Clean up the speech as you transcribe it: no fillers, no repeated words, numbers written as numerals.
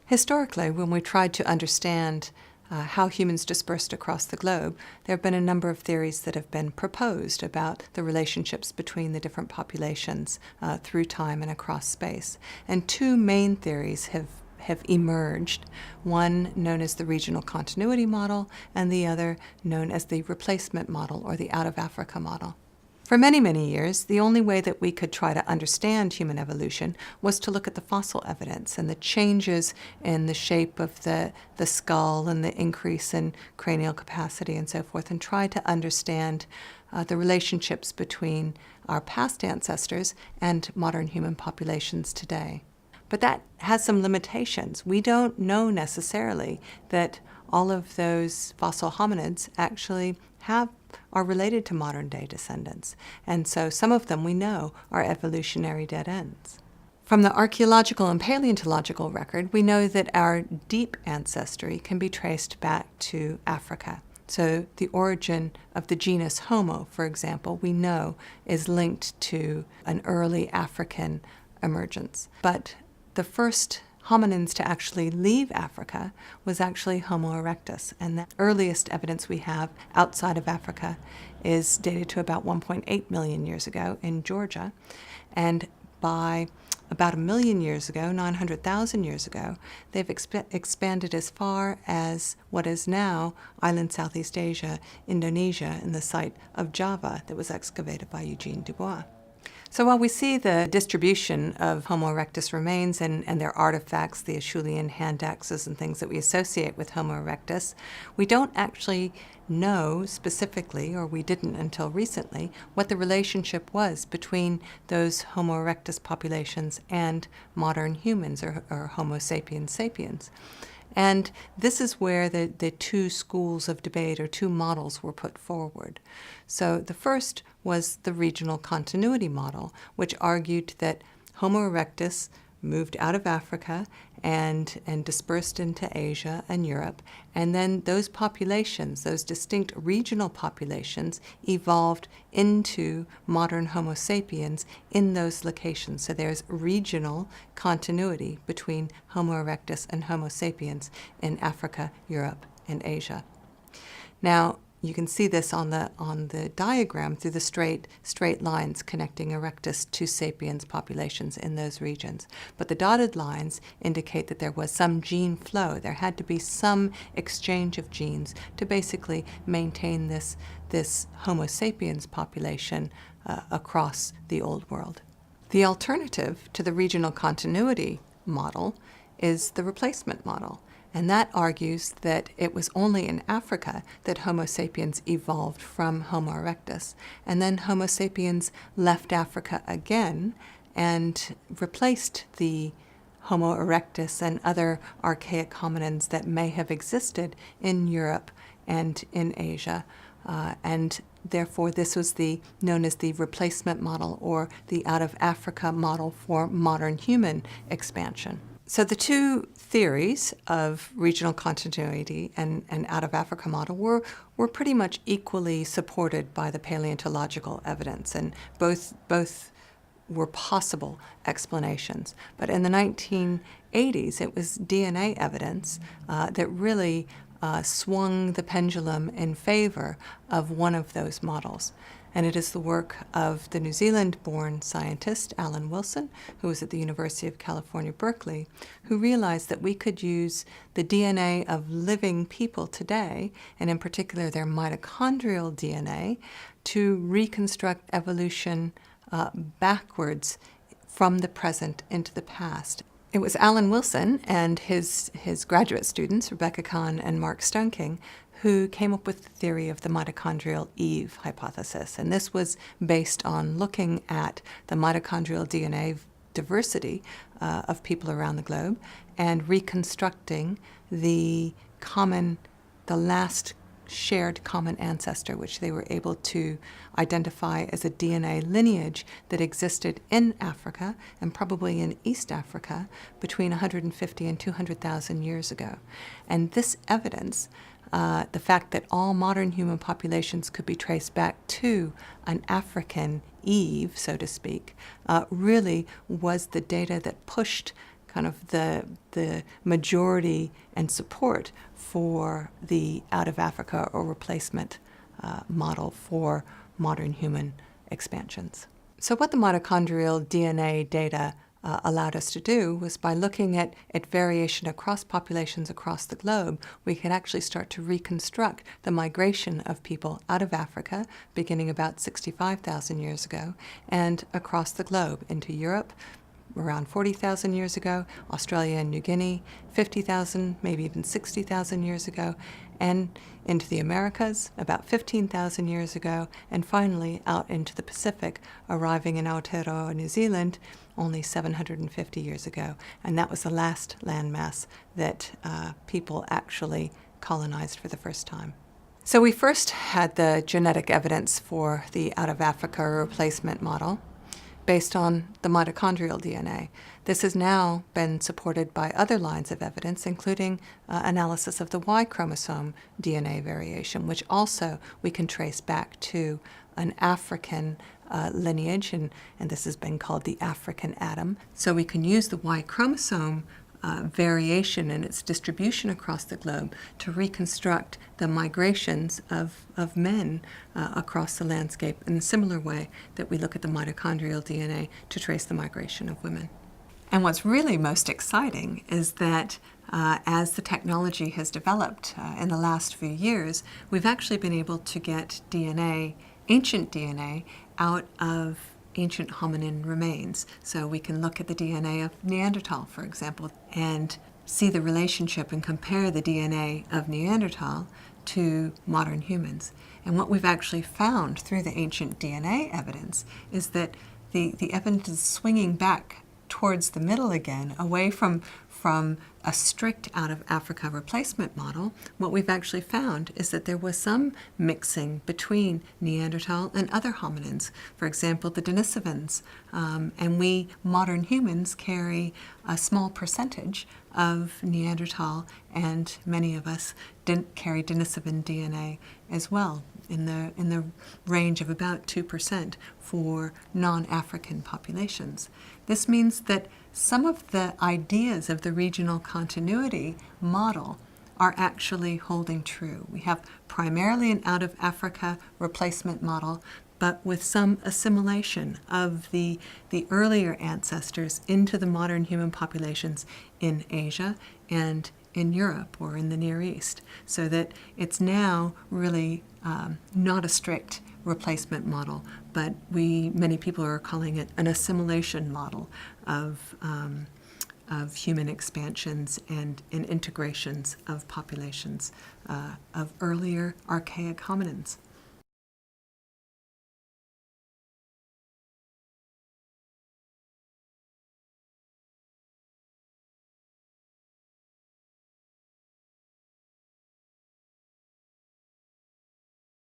Historically, when we tried to understand how humans dispersed across the globe, there have been a number of theories that have been proposed about the relationships between the different populations through time and across space. And two main theories have emerged, one known as the regional continuity model and the other known as the replacement model or the out-of-Africa model. For many, many years, the only way that we could try to understand human evolution was to look at the fossil evidence and the changes in the shape of the skull and the increase in cranial capacity and so forth, and try to understand the relationships between our past ancestors and modern human populations today. But that has some limitations. We don't know necessarily that all of those fossil hominids actually are related to modern-day descendants. And so some of them we know are evolutionary dead ends. From the archaeological and paleontological record, we know that our deep ancestry can be traced back to Africa. So the origin of the genus Homo, for example, we know is linked to an early African emergence. But the first hominins to actually leave Africa was actually Homo erectus, and the earliest evidence we have outside of Africa is dated to about 1.8 million years ago in Georgia, and by about 1 million years ago, 900,000 years ago, they've expanded as far as what is now island Southeast Asia, Indonesia, in the site of Java that was excavated by Eugene Dubois. So while we see the distribution of Homo erectus remains and their artifacts, the Acheulean hand axes and things that we associate with Homo erectus, we don't actually know specifically, or we didn't until recently, what the relationship was between those Homo erectus populations and modern humans, or Homo sapiens sapiens. And this is where the two schools of debate, or two models, were put forward. So the first was the regional continuity model, which argued that Homo erectus moved out of Africa and dispersed into Asia and Europe, and then those populations, those distinct regional populations, evolved into modern Homo sapiens in those locations. So there's regional continuity between Homo erectus and Homo sapiens in Africa, Europe, and Asia. Now, you can see this on the diagram through the straight lines connecting erectus to sapiens populations in those regions. But the dotted lines indicate that there was some gene flow. There had to be some exchange of genes to basically maintain this Homo sapiens population across the Old World. The alternative to the regional continuity model is the replacement model. And that argues that it was only in Africa that Homo sapiens evolved from Homo erectus. And then Homo sapiens left Africa again and replaced the Homo erectus and other archaic hominins that may have existed in Europe and in Asia. And therefore, this was known as the replacement model, or the out-of-Africa model for modern human expansion. So the two theories of regional continuity and out-of-Africa model were pretty much equally supported by the paleontological evidence, and both were possible explanations. But in the 1980s, it was DNA evidence that really swung the pendulum in favor of one of those models. And it is the work of the New Zealand-born scientist Alan Wilson, who was at the University of California, Berkeley, who realized that we could use the DNA of living people today, and in particular their mitochondrial DNA, to reconstruct evolution backwards from the present into the past. It was Alan Wilson and his graduate students, Rebecca Kahn and Mark Stoneking, who came up with the theory of the mitochondrial Eve hypothesis. And this was based on looking at the mitochondrial DNA diversity of people around the globe and reconstructing the last shared common ancestor, which they were able to identify as a DNA lineage that existed in Africa and probably in East Africa between 150 and 200,000 years ago. And this evidence, the fact that all modern human populations could be traced back to an African Eve, so to speak, really was the data that pushed kind of the majority and support for the out of Africa or replacement model for modern human expansions. So what the mitochondrial DNA data allowed us to do was, by looking at variation across populations across the globe, we could actually start to reconstruct the migration of people out of Africa, beginning about 65,000 years ago, and across the globe into Europe, around 40,000 years ago, Australia and New Guinea, 50,000, maybe even 60,000 years ago, and into the Americas about 15,000 years ago, and finally out into the Pacific, arriving in Aotearoa, New Zealand, only 750 years ago. And that was the last landmass that people actually colonized for the first time. So we first had the genetic evidence for the out of Africa replacement model based on the mitochondrial DNA. This has now been supported by other lines of evidence, including analysis of the Y chromosome DNA variation, which also we can trace back to an African lineage, and this has been called the African Adam. So we can use the Y chromosome variation and its distribution across the globe to reconstruct the migrations of men across the landscape in a similar way that we look at the mitochondrial DNA to trace the migration of women. And what's really most exciting is that as the technology has developed in the last few years, we've actually been able to get DNA, ancient DNA, out of ancient hominin remains. So we can look at the DNA of Neanderthal, for example, and see the relationship and compare the DNA of Neanderthal to modern humans. And what we've actually found through the ancient DNA evidence is that the evidence is swinging back towards the middle again, away from a strict out of Africa replacement model. What we've actually found is that there was some mixing between Neanderthal and other hominins, for example, the Denisovans. And we modern humans carry a small percentage of Neanderthal, and many of us carry Denisovan DNA as well, in the range of about 2% for non-African populations. This means that some of the ideas of the regional continuity model are actually holding true. We have primarily an out of Africa replacement model, but with some assimilation of the earlier ancestors into the modern human populations in Asia and in Europe or in the Near East, so that it's now really not a strict replacement model, but many people are calling it an assimilation model of human expansions and integrations of populations of earlier archaic hominins.